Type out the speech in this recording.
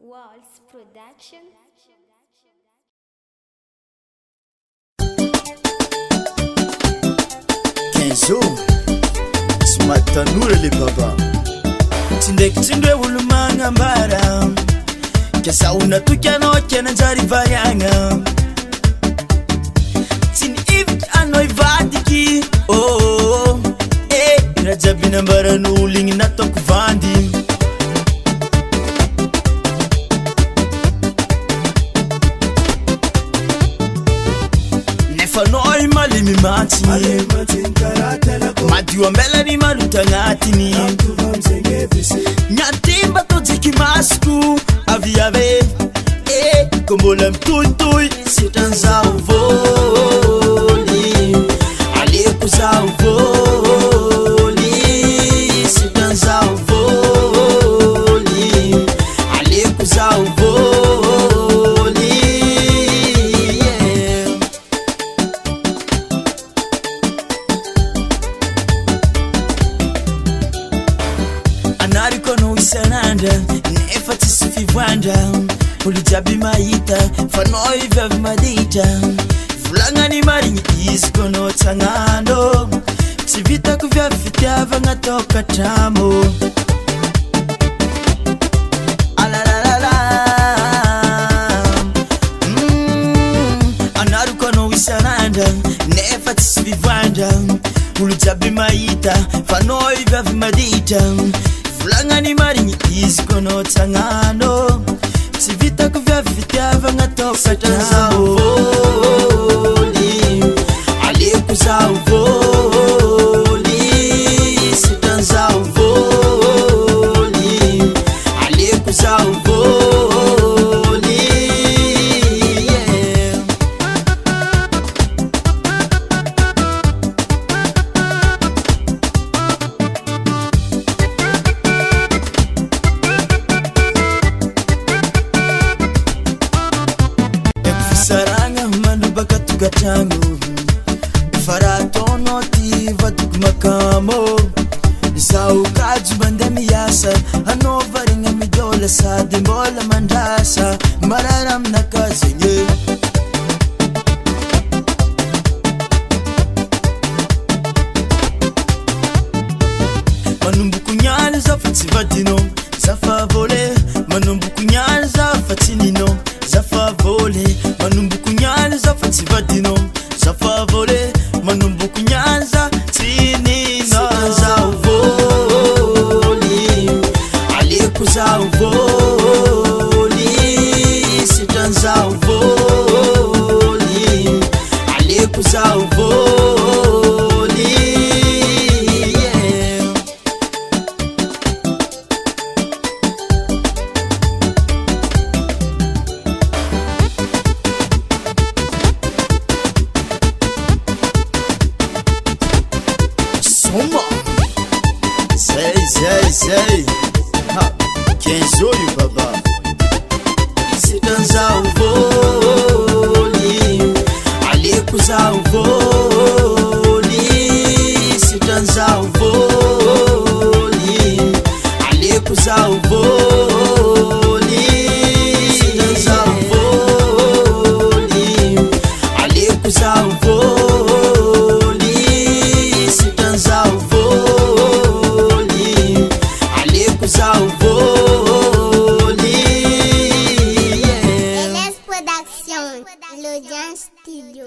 Waltz Production. Kenzo Smart Tanura le baba Tindeki tindwe ulumanga mbara Kesa unatukia no kena jari vayanga Tini ivi anoi vadiki Oh Irajabina mbara nulingi natoku vandi Nefanoi malimi mati Madiwa mbele ni malutangatini Nyatimba toziki masku Aviave Kombola mtui Sitanza uvoli Alikuza uvoli Sitanza uvoli Alikuza uvoli Anarikono isananda Nefati sufivwanda Ulijabi maita Fanoi vev madita Fulanga ni maringi iskono tangando Tivita kuvya fitiava ngatoka tamo Alalalala Anarikono isananda Nefati sufivwanda Ulijabi maita Fanoi vev madita Fulanga ni maringi iskono tangano Sivita kuvya fitiava ngatoka tazavoli Alikuza uvoli Sitanza uvoli Alikuza uvoli Saranga manu bakatu gatango Faratono tiva tukumakamo Sau kaju bandemi yasa Hanova ringa midola sa Dembola mandasa Mararam nakazenye Manumbuku nyani za fativadino Za favole Manumbuku nyani za fatinino Za favole Manumbuku nyani za fativadino Za favole Manumbuku nyani za tinino Za uvoli Alikuza uvoli Sitanza uvoli Alikuza uvoli Soma Say Ha Kenzo you baba Sitanza uvoli Alikuza uvoli Sitanza uvoli Alikuza uvoli Sitanza uvoli Alikuza uvoli Sitanza uvoli Alikuza uvoli LS Production, l'audience studio.